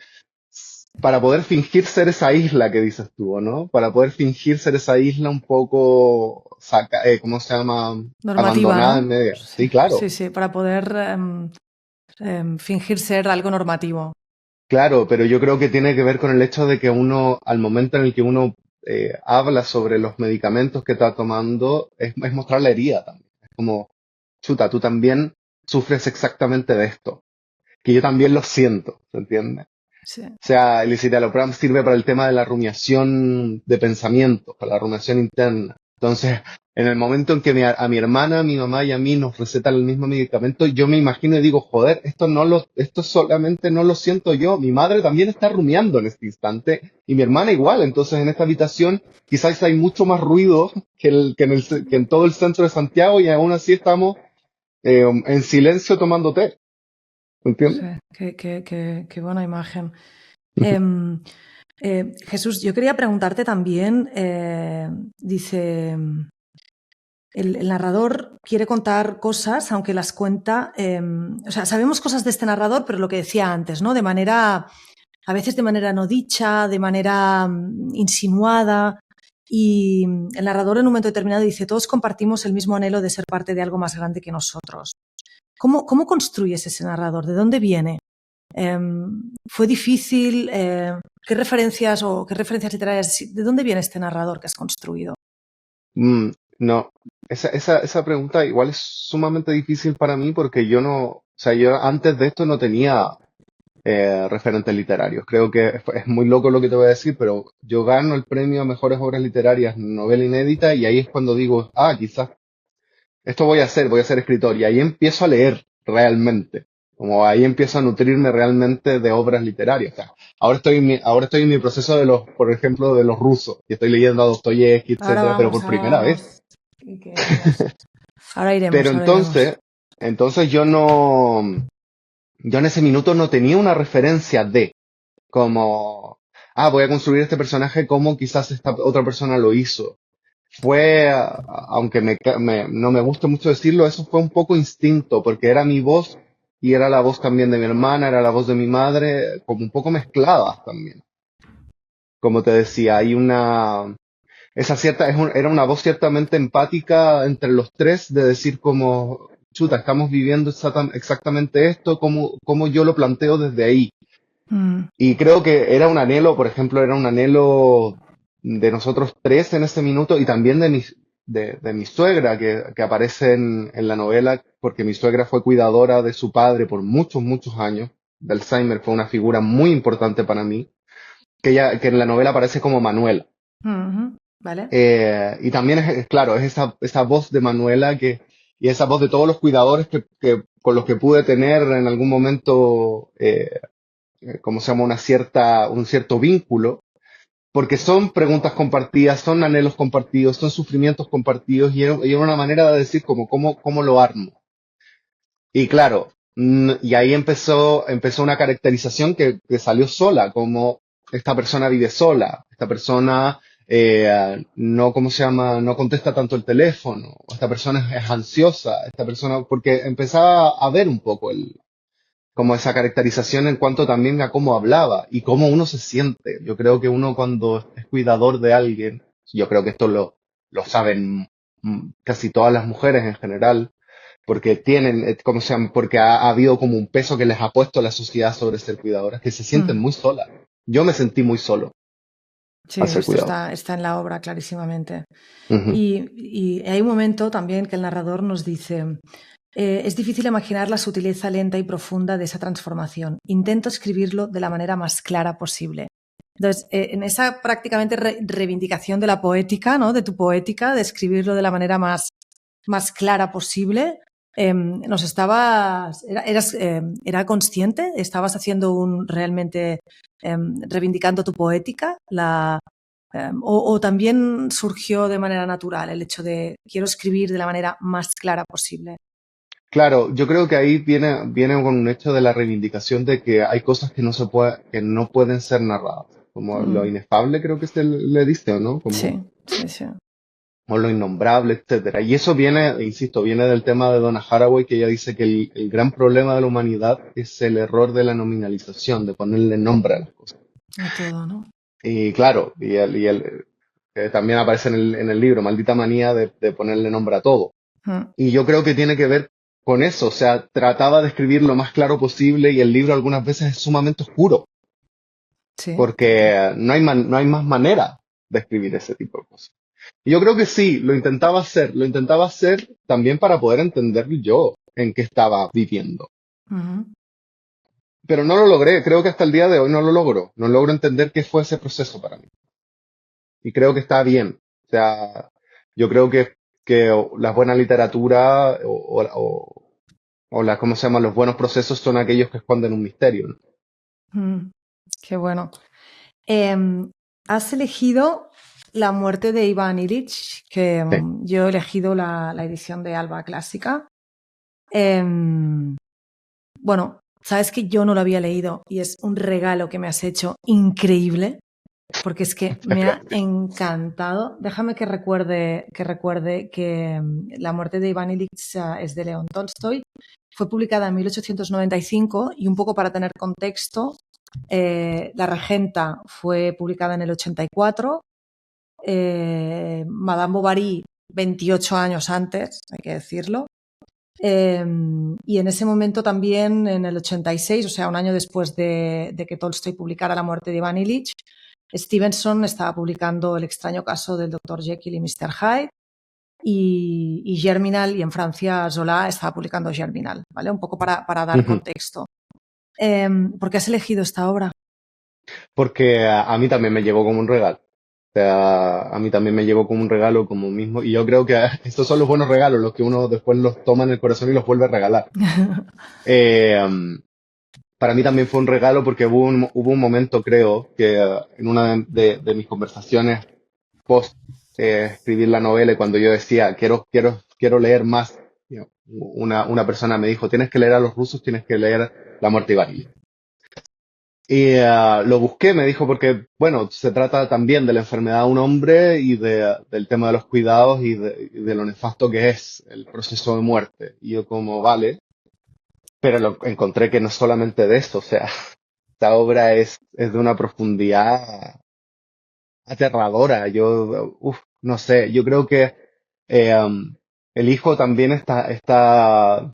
fingir ser esa isla que dices tú, ¿o ¿no? Para poder fingir ser esa isla un poco, ¿cómo se llama? normativa, Abandonada en ¿no? medio. Sí, Sí, claro. sí, sí, para poder fingir ser algo normativo. Claro, pero yo creo que tiene que ver con el hecho de que uno, al momento en el que uno habla sobre los medicamentos que está tomando, es mostrar la herida también. Es como, chuta, tú también sufres exactamente de esto, que yo también lo siento, ¿se entiende? Sí. O sea, el citalopram sirve para el tema de la rumiación de pensamientos, para la rumiación interna. Entonces, en el momento en que a mi hermana, a mi mamá y a mí nos recetan el mismo medicamento, yo me imagino y digo, joder, esto solamente no lo siento yo. Mi madre también está rumiando en este instante y mi hermana igual. Entonces, en esta habitación quizás hay mucho más ruido que en todo el centro de Santiago y aún así estamos en silencio tomando té. Sí, ¿Entiendes? qué buena imagen. Em, Jesús, yo quería preguntarte también, dice, el narrador quiere contar cosas, aunque las cuenta, o sea, sabemos cosas de este narrador, pero lo que decía antes, ¿no? De manera, a veces de manera no dicha, de manera insinuada. Y el narrador en un momento determinado dice, todos compartimos el mismo anhelo de ser parte de algo más grande que nosotros. ¿Cómo construyes ese narrador? ¿De dónde viene? ¿Fue difícil? ¿Qué referencias literarias? ¿De dónde viene este narrador que has construido? No, esa pregunta igual es sumamente difícil para mí porque yo no, o sea, yo antes de esto no tenía referentes literarios. Creo que es muy loco lo que te voy a decir, pero yo gano el premio a mejores obras literarias, novela inédita, y ahí es cuando digo, quizás esto voy a ser escritor, y ahí empiezo a leer realmente. Como ahí empiezo a nutrirme realmente de obras literarias. O sea, ahora estoy en mi proceso por ejemplo, de los rusos, y estoy leyendo a Dostoyevsky, etcétera, pero por Ahora primera vez. vamos. Qué genial. Ahora Pero iremos, ahora iremos. entonces yo en ese minuto no tenía una referencia de como, voy a construir este personaje como quizás esta otra persona lo hizo. Aunque no me gusta mucho decirlo, eso fue un poco instinto, porque era mi voz y era la voz también de mi hermana, era la voz de mi madre, como un poco mezcladas también. Como te decía, era una voz ciertamente empática entre los tres de decir como, chuta, estamos viviendo exactamente esto, como yo lo planteo desde ahí. Mm, Y creo que era un anhelo, por ejemplo, era un anhelo de nosotros tres en ese minuto y también de mi suegra que aparece en la novela, porque mi suegra fue cuidadora de su padre por muchos, muchos años. De Alzheimer fue una figura muy importante para mí, que en la novela aparece como Manuela. ujú, ¿vale? Y también claro, es esa voz de Manuela y esa voz de todos los cuidadores con los que pude tener en algún momento, ¿cómo se llama? Un cierto vínculo, porque son preguntas compartidas, son anhelos compartidos, son sufrimientos compartidos y era una manera de decir cómo lo armo. Y claro, y ahí empezó una caracterización que salió sola, como esta persona vive sola, esta persona no, ¿cómo se llama? No contesta tanto el teléfono, esta persona es ansiosa, esta persona, porque empezaba a ver un poco como esa caracterización en cuanto también a cómo hablaba y cómo uno se siente. Yo creo que uno cuando es cuidador de alguien, yo creo que esto lo saben casi todas las mujeres en general, porque tienen, ¿cómo se llama? Porque ha habido como un peso que les ha puesto la sociedad sobre ser cuidadoras, que se sienten Mm, muy solas. Yo me sentí muy solo sí, al ser esto cuidador. está en la obra clarísimamente. Ujú. Y hay un momento también que el narrador nos dice, es difícil imaginar la sutileza lenta y profunda de esa transformación. Intento escribirlo de la manera más clara posible. Entonces, en esa prácticamente reivindicación de la poética, ¿no? De tu poética, de escribirlo de la manera más clara posible, nos estabas, era consciente, estabas haciendo realmente reivindicando tu poética, o también surgió de manera natural el hecho de quiero escribir de la manera más clara posible. Claro, yo creo que ahí viene con un hecho de la reivindicación de que hay cosas que que no pueden ser narradas, como lo Mm, inefable creo que se le dice, ¿no? sí, sí, sí. O lo innombrable, etcétera. Y eso viene, insisto, viene del tema de Donna Haraway, que ella dice que el gran problema de la humanidad es el error de la nominalización, de ponerle nombre a las cosas. A todo, ¿no? Y claro, que también aparece en el libro, maldita manía de ponerle nombre a todo. Mm, Y yo creo que tiene que ver con eso, o sea, trataba de escribir lo más claro posible y el libro algunas veces es sumamente oscuro, sí. porque no hay más manera de escribir ese tipo de cosas. Y yo creo que sí, lo intentaba hacer también para poder entender yo en qué estaba viviendo. Ujú. Pero no lo logré, creo que hasta el día de hoy no lo logro, no logro entender qué fue ese proceso para mí. Y creo que está bien, o sea, yo creo que la buena literatura o ¿cómo se llama? Los buenos procesos son aquellos que esconden un misterio, ¿no? Mm, qué bueno. Has elegido La muerte de Iván Ilich, que Sí. yo he elegido la edición de Alba Clásica. Em, bueno, sabes que yo no lo había leído y es un regalo que me has hecho increíble, porque es que me ha encantado. Déjame que recuerde que La muerte de Iván Ilich es de León Tolstoy. Fue publicada en 1895 y un poco para tener contexto, La Regenta fue publicada en el 84, Madame Bovary 28 años antes, hay que decirlo. Y en ese momento también, en el 86, o sea, un año después de que Tolstoy publicara La muerte de Iván Ilich, Stevenson estaba publicando El extraño caso del Dr. Jekyll y Mr. Hyde, y Germinal, y en Francia Zola estaba publicando Germinal, ¿vale? Un poco para dar Ujú. contexto. ¿Por qué has elegido esta obra? Porque a mí también me llegó como un regalo. O sea, a mí también me llegó como un regalo, como mismo. Y yo creo que estos son los buenos regalos, los que uno después los toma en el corazón y los vuelve a regalar. Eh, um, para mí también fue un regalo porque hubo un momento, creo, que en una de mis conversaciones post escribir la novela y cuando yo decía, quiero leer más, una persona me dijo, tienes que leer a los rusos, tienes que leer La muerte de Ivan. Y lo busqué, me dijo, porque, bueno, se trata también de la enfermedad de un hombre y del tema de los cuidados y de lo nefasto que es el proceso de muerte. Y yo como, vale, pero encontré que no es solamente de eso, o sea, esta obra es de una profundidad aterradora. No sé, yo creo que elijo también esta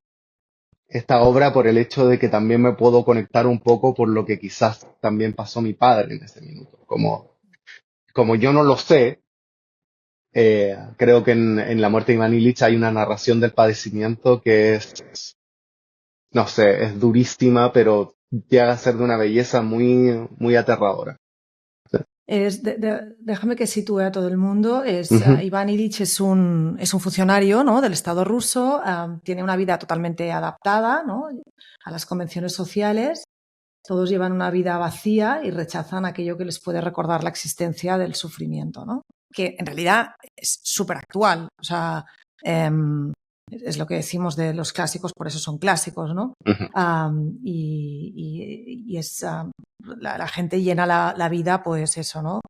obra por el hecho de que también me puedo conectar un poco por lo que quizás también pasó mi padre en ese minuto. Como yo no lo sé, creo que en La muerte de Iván Ilich hay una narración del padecimiento que no sé, es durísima, pero llega a ser de una belleza muy aterradora. Déjame que sitúe a todo el mundo. Ujú, Iván Ilich es un funcionario, ¿no? Del Estado ruso. Tiene una vida totalmente adaptada, ¿no? A las convenciones sociales. Todos llevan una vida vacía y rechazan aquello que les puede recordar la existencia del sufrimiento, ¿no? Que en realidad es súper actual. O sea, es lo que decimos de los clásicos, por eso son clásicos, ¿no? ujú, Y la gente llena la vida, pues eso, ¿no?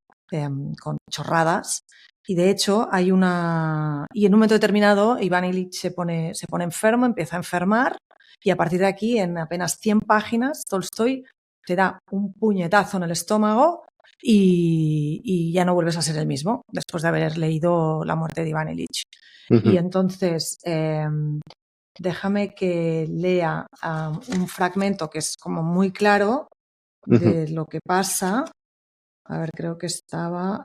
Con chorradas. Y de hecho, y en un momento determinado, Iván Ilich se pone enfermo, empieza a enfermar, y a partir de aquí, en apenas 100 páginas, Tolstoy te da un puñetazo en el estómago y ya no vuelves a ser el mismo después de haber leído La muerte de Iván Ilich. Y ujú, entonces, déjame que lea un fragmento que es como muy claro ujú. de lo que pasa. A ver, creo que estaba.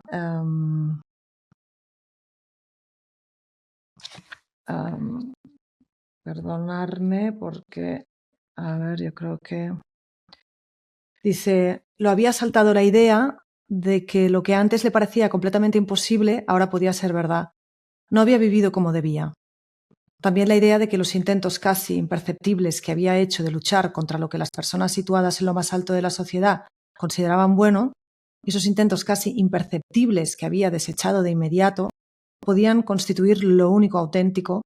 Perdonarme porque, a ver, yo creo que dice, lo había saltado la idea de que lo que antes le parecía completamente imposible ahora podía ser verdad. No había vivido como debía. También la idea de que los intentos casi imperceptibles que había hecho de luchar contra lo que las personas situadas en lo más alto de la sociedad consideraban bueno, y esos intentos casi imperceptibles que había desechado de inmediato, podían constituir lo único auténtico,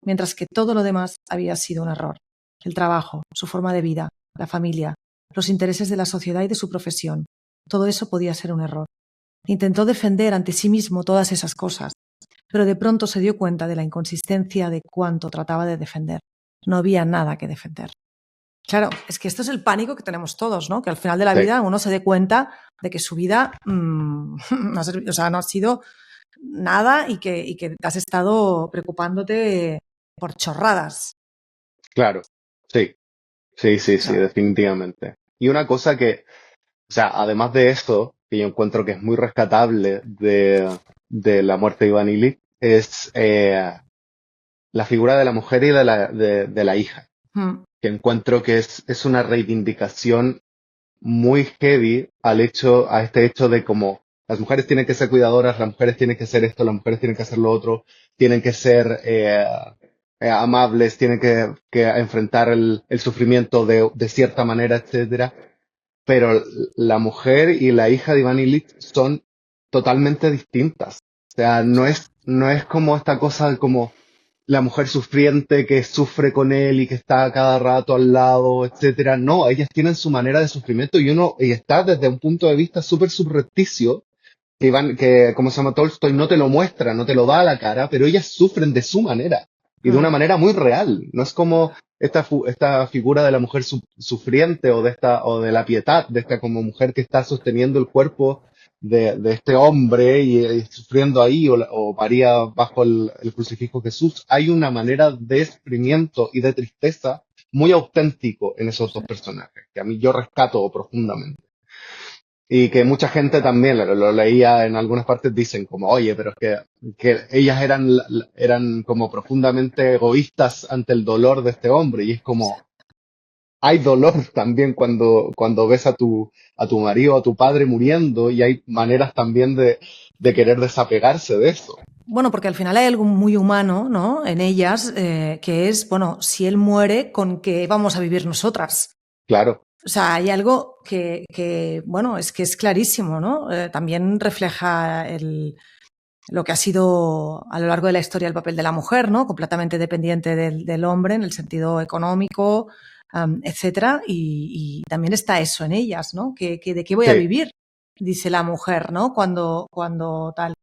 mientras que todo lo demás había sido un error. El trabajo, su forma de vida, la familia, los intereses de la sociedad y de su profesión, todo eso podía ser un error. Intentó defender ante sí mismo todas esas cosas, pero de pronto se dio cuenta de la inconsistencia de cuánto trataba de defender. No había nada que defender. Claro, es que esto es el pánico que tenemos todos, ¿no? Que al final de la Sí, vida uno se dé cuenta de que su vida no ha sido nada y que has estado preocupándote por chorradas. claro. Sí, sí, sí, O sí, sea, definitivamente. Y una cosa que, o sea, además de esto, que yo encuentro que es muy rescatable de la muerte de Iván Illich, es la figura de la mujer y de la hija, mm, que encuentro que es una reivindicación muy heavy a este hecho de como las mujeres tienen que ser cuidadoras, las mujeres tienen que ser esto, las mujeres tienen que hacer lo otro, tienen que ser amables, tienen que enfrentar el sufrimiento de cierta manera, etcétera. Pero la mujer y la hija de Iván Illich son totalmente distintas. O sea, no es como esta cosa de como la mujer sufriente que sufre con él y que está a cada rato al lado, etcétera. No, ellas tienen su manera de sufrimiento y está desde un punto de vista súper subrepticio que, como se llama Tolstoy, no te lo muestra, no te lo da a la cara, pero ellas sufren de su manera y de una mm, manera muy real. No es como esta figura de la mujer sufriente o de la piedad, de esta como mujer que está sosteniendo el cuerpo de este hombre y sufriendo ahí, o María bajo el crucifijo de Jesús. Hay una manera de sufrimiento y de tristeza muy auténtico en esos dos sí. personajes, que a mí yo rescato profundamente. Y que mucha gente también lo leía en algunas partes, dicen como, oye, pero es que ellas eran como profundamente egoístas ante el dolor de este hombre. Y es como, hay dolor también cuando ves a tu marido, a tu padre muriendo, y hay maneras también de querer desapegarse de eso. Bueno, porque al final hay algo muy humano, ¿no? En ellas, que es, bueno, si él muere, ¿con qué vamos a vivir nosotras? Claro, O sea, hay algo bueno, es que es clarísimo, ¿no? También refleja lo que ha sido a lo largo de la historia el papel de la mujer, ¿no? Completamente dependiente del hombre en el sentido económico, etcétera. Y también está eso en ellas, ¿no? ¿De qué voy a sí, vivir? Dice la mujer, ¿no? Cuando tal.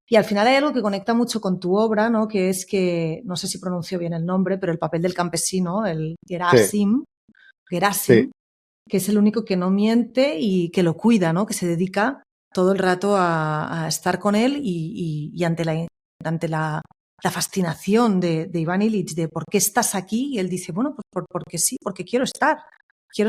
Y al final hay algo que conecta mucho con tu obra, ¿no? Que es que, no sé si pronuncio bien el nombre, pero el papel del campesino, el sí, Gerasim, sí, que es el único que no miente y que lo cuida, ¿no? Que se dedica todo el rato a estar con él y ante la fascinación de Iván Illich de por qué estás aquí, y él dice, bueno, pues porque sí, porque quiero estar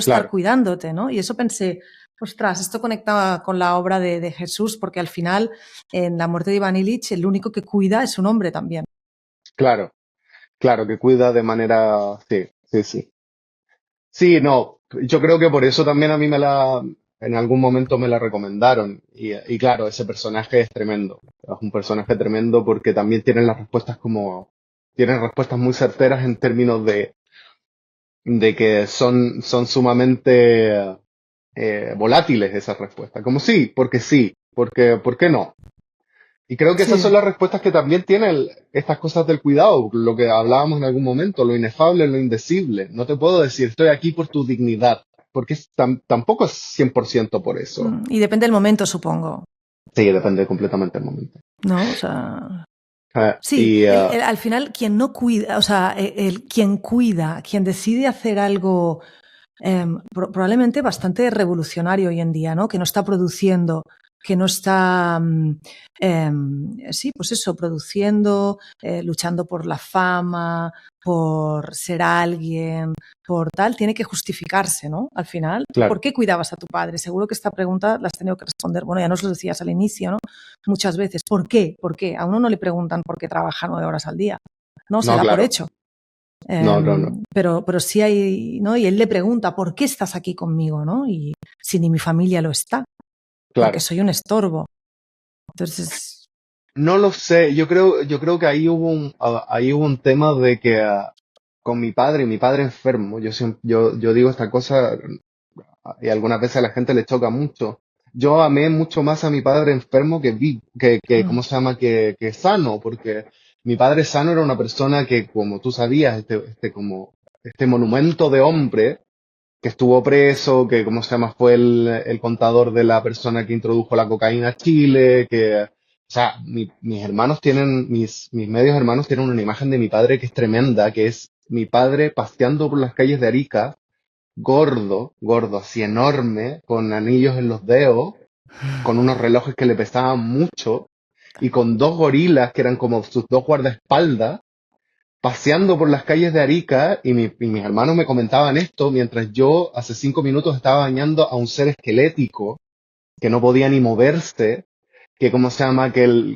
claro, cuidándote, ¿no? Y eso pensé, ostras, esto conecta con la obra de Jesús, porque al final, en la muerte de Iván Illich, el único que cuida es un hombre también. claro, claro, que cuida de manera, sí, sí, sí. Sí, no, yo creo que por eso también a mí en algún momento me la recomendaron. Y claro, ese personaje es tremendo. Es un personaje tremendo porque también tienen respuestas muy certeras en términos de que son sumamente volátiles esas respuestas. Como sí, porque, ¿por qué no? Y creo que esas son Sí. las respuestas que también tienen estas cosas del cuidado, lo que hablábamos en algún momento, lo inefable, lo indecible. No te puedo decir, estoy aquí por tu dignidad, porque tampoco es 100% por eso. Y depende del momento, supongo, Sí, depende completamente del momento. ¿no? O sea, sí, Y al final quien no cuida, o sea, quien cuida, quien decide hacer algo probablemente bastante revolucionario hoy en día, ¿no? Que no está produciendo, que no está, sí, pues eso, produciendo, luchando por la fama, por ser alguien, por tal, tiene que justificarse, ¿no? Al final, ¿tú por claro, qué cuidabas a tu padre? Seguro que esta pregunta la has tenido que responder. Bueno, ya nos lo decías al inicio, ¿no? Muchas veces. ¿Por qué? ¿Por qué? A uno no le preguntan por qué trabaja 9 horas al día. No, se no, da por claro, hecho. no, no, no, Pero sí hay, ¿no? Y él le pregunta, ¿por qué estás aquí conmigo, no? Y si ni mi familia lo está. porque claro. soy un estorbo. Entonces, No lo sé, yo creo que ahí hubo un tema de que con mi padre enfermo, yo digo esta cosa y algunas veces a la gente le choca mucho. Yo amé mucho más a mi padre enfermo ¿cómo mm, se llama? Que sano, porque mi padre sano era una persona que, como tú sabías, este monumento de hombre, que estuvo preso, que, ¿cómo se llama? Fue el contador de la persona que introdujo la cocaína a Chile, o sea, mis hermanos mis medios hermanos tienen una imagen de mi padre que es tremenda, que es mi padre paseando por las calles de Arica, gordo, gordo, así enorme, con anillos en los dedos, con unos relojes que le pesaban mucho, y con dos gorilas que eran como sus dos guardaespaldas, paseando por las calles de Arica, y mis hermanos me comentaban esto mientras yo hace 5 minutos estaba bañando a un ser esquelético que no podía ni moverse, que cómo se llama, que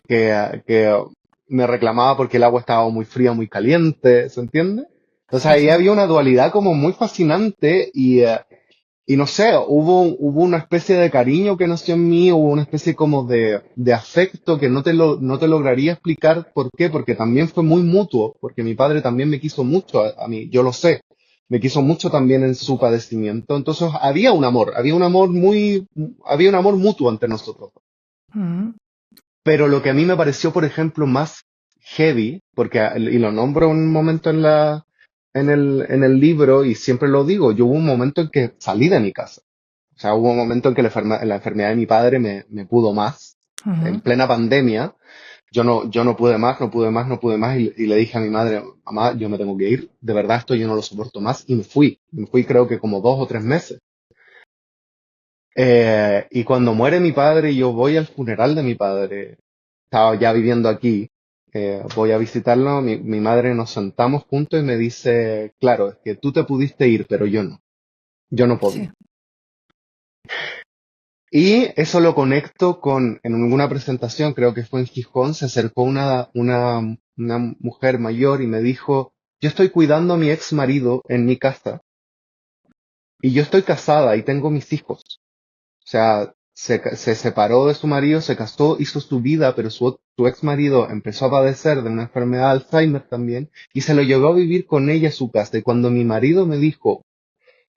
me reclamaba porque el agua estaba muy fría, muy caliente, ¿se entiende? Entonces sí, ahí sí. había una dualidad como muy fascinante y no sé, hubo una especie de cariño que nació en mí, hubo una especie como de afecto que no te lograría explicar por qué, porque también fue muy mutuo, porque mi padre también me quiso mucho a mí, yo lo sé, me quiso mucho también en su padecimiento, entonces había un amor mutuo entre nosotros. Mm, Pero lo que a mí me pareció, por ejemplo, más heavy, y lo nombro un momento en el libro y siempre lo digo, yo hubo un momento en que salí de mi casa. O sea, hubo un momento en que la enfermedad de mi padre me pudo más. En ujú. plena pandemia, yo no pude más, no pude más, no pude más y le dije a mi madre, mamá, yo me tengo que ir, de verdad esto yo no lo soporto más y me fui. Me fui creo que como 2 o 3 meses. Y cuando muere mi padre, yo voy al funeral de mi padre, estaba ya viviendo aquí, voy a visitarlo, mi madre nos sentamos juntos y me dice, claro, es que tú te pudiste ir, pero yo no Sí. podía. Y eso lo conecto en alguna presentación, creo que fue en Gijón, se acercó una mujer mayor y me dijo, yo estoy cuidando a mi ex marido en mi casa y yo estoy casada y tengo mis hijos. O sea, se separó de su marido, se casó, hizo su vida, pero su ex marido empezó a padecer de una enfermedad de Alzheimer también y se lo llevó a vivir con ella a su casa. Y cuando mi marido me dijo,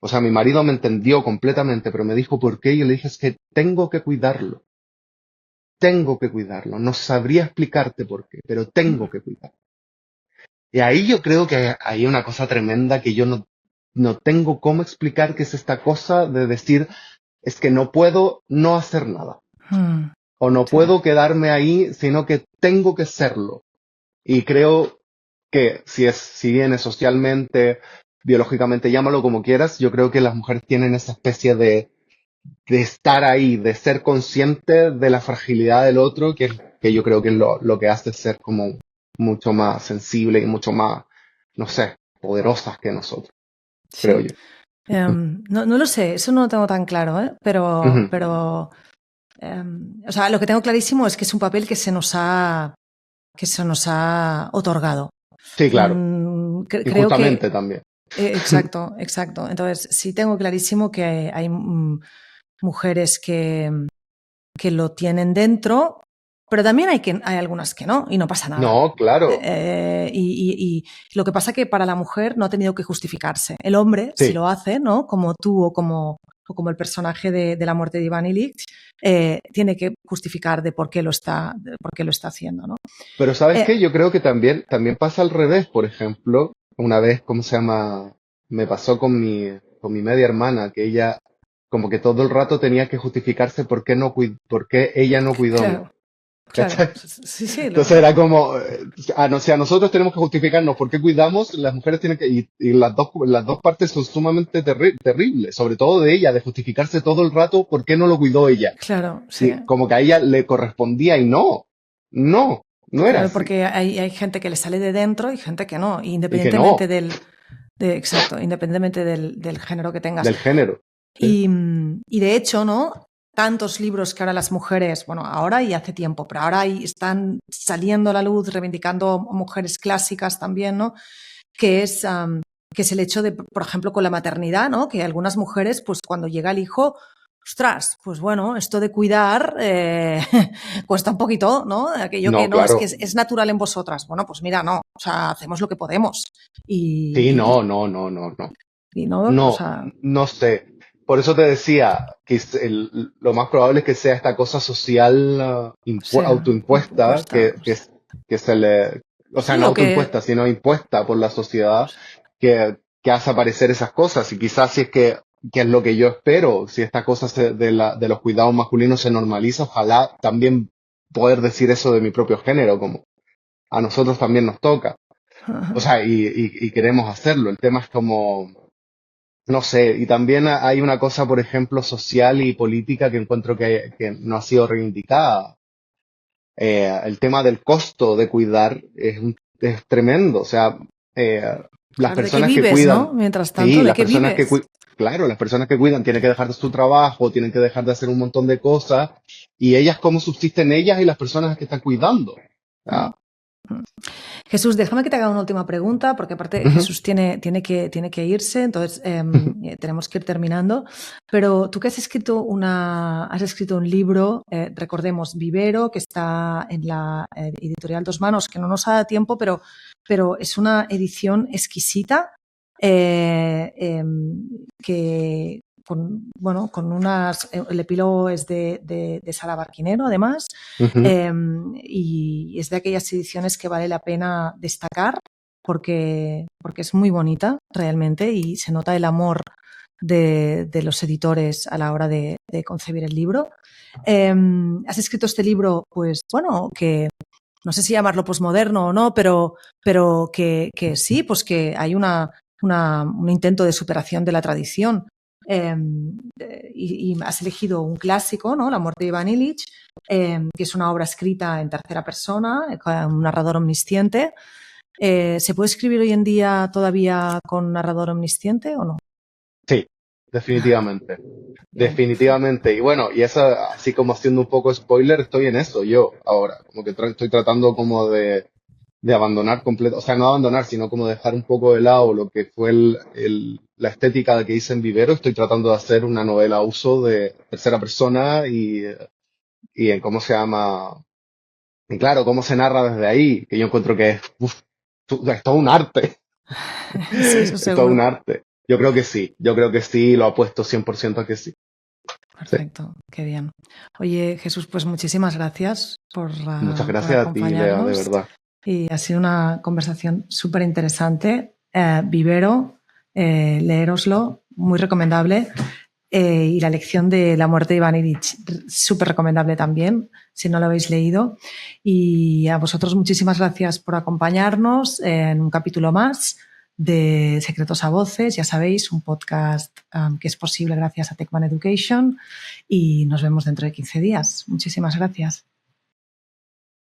o sea, mi marido me entendió completamente, pero me dijo por qué, yo le dije, es que tengo que cuidarlo. No sabría explicarte por qué, pero tengo que cuidarlo. Y ahí yo creo que hay una cosa tremenda que yo no tengo cómo explicar, que es esta cosa de decir, es que no puedo no hacer nada. Mm, O no sí. puedo quedarme ahí, sino que tengo que serlo. Y creo que si viene socialmente, biológicamente, llámalo como quieras, yo creo que las mujeres tienen esa especie de estar ahí, de ser consciente de la fragilidad del otro, que yo creo que es lo que hace ser como mucho más sensible y mucho más, no sé, poderosas que nosotros, creo Sí. yo. No lo sé, eso no lo tengo tan claro, ¿eh? Pero, Ujú. pero o sea, lo que tengo clarísimo es que es un papel que se nos ha otorgado. Sí, claro. Creo que, Injustamente también. exacto, exacto. Entonces, sí tengo clarísimo que hay mujeres que lo tienen dentro, pero también hay algunas que no, y no pasa nada. No, claro. Y lo que pasa que para la mujer no ha tenido que justificarse. El hombre, si Sí. lo hace, ¿no? Como tú o como el personaje de La muerte de Iván Illich, tiene que justificar de por qué lo está haciendo, ¿no? Pero ¿sabes Eh, qué? Yo creo que también pasa al revés. Por ejemplo, una vez, ¿cómo se llama? Me pasó con mi media hermana, que ella como que todo el rato tenía que justificarse por qué ella no cuidó a mi. claro, claro. ¿Cachai? Sí, sí, Entonces era como, no, si a nosotros tenemos que justificarnos por qué cuidamos, las mujeres tienen y las dos partes son sumamente terribles, sobre todo de ella, de justificarse todo el rato por qué no lo cuidó ella. claro, sí. Sí, como que a ella le correspondía y no era Claro, así. porque hay gente que le sale de dentro y gente que no, Y que no, independientemente exacto, independientemente del género que tengas. del género. Sí. Y de hecho, ¿no? Tantos libros que ahora las mujeres, bueno, ahora y hace tiempo, pero ahora están saliendo a la luz, reivindicando mujeres clásicas también, ¿no? Que es, que es el hecho de, por ejemplo, con la maternidad, ¿no? Que algunas mujeres, pues cuando llega el hijo, ostras, pues bueno, esto de cuidar cuesta un poquito, ¿no? Aquello No, que no, es que claro. es natural en vosotras. Bueno, pues mira, no, o sea, hacemos lo que podemos. Sí, Y, no, no, no, no, no. y no, o No, sea, no sé. Por eso te decía que lo más probable es que sea esta cosa social sea autoimpuesta impuesta. que se le, o sea, Sí, no o que, autoimpuesta, sino impuesta por la sociedad que hace aparecer esas cosas. Y quizás si es que es lo que yo espero, si esta cosa de los cuidados masculinos se normaliza, ojalá también poder decir eso de mi propio género, como a nosotros también nos toca. O sea, y queremos hacerlo. El tema es como, no sé, y también hay una cosa, por ejemplo, social y política que encuentro que no ha sido reivindicada. El tema del costo de cuidar es tremendo. O sea, eh, las claro, ¿de qué personas que vives, no? cuidan, Mientras sí, tanto, ¿de las qué personas que vives? cuidan, claro, las personas que cuidan tienen que dejar de su trabajo, tienen que dejar de hacer un montón de cosas, y ellas cómo subsisten ellas y las personas que están cuidando. O sea, Jesús, déjame que te haga una última pregunta, porque aparte ujú, Jesús tiene que irse, entonces tenemos que ir terminando. Pero tú que has escrito un libro, recordemos, Vivero, que está en la editorial Dos Manos, que no nos ha dado tiempo, pero es una edición exquisita que bueno, con unas. El epílogo es de Sara Barquinero, además, ujú. y es de aquellas ediciones que vale la pena destacar porque es muy bonita realmente y se nota el amor de los editores a la hora de concebir el libro. Has escrito este libro, pues bueno, que no sé si llamarlo posmoderno o no, pero que sí, pues que hay un intento de superación de la tradición. Eh, y has elegido un clásico, ¿no? La muerte de Iván Illich, que es una obra escrita en tercera persona, con un narrador omnisciente. ¿Se puede escribir hoy en día todavía con narrador omnisciente o no? Sí, definitivamente. Bien. Definitivamente. Y bueno, y esa, así como haciendo un poco spoiler, estoy en eso yo ahora. Como que estoy tratando como de abandonar completo, o sea, no abandonar, sino como dejar un poco de lado lo que fue la estética que hice en Vivero. Estoy tratando de hacer una novela a uso de tercera persona y en cómo se llama, y claro, cómo se narra desde ahí, que yo encuentro que es, uf, es todo un arte. Sí, eso Es todo un seguro. arte. Yo creo que sí, lo apuesto 100% a que sí. Sí. Perfecto, qué bien. Oye, Jesús, pues muchísimas gracias Muchas por gracias a ti, Lea, de acompañarnos verdad. y ha sido una conversación súper interesante. Vivero, leéroslo, muy recomendable. Y la lección de la muerte de Iván Illich, súper recomendable también, si no lo habéis leído. Y a vosotros muchísimas gracias por acompañarnos en un capítulo más de Secretos a Voces, ya sabéis, un podcast que es posible gracias a Techman Education y nos vemos dentro de 15 días. Muchísimas gracias.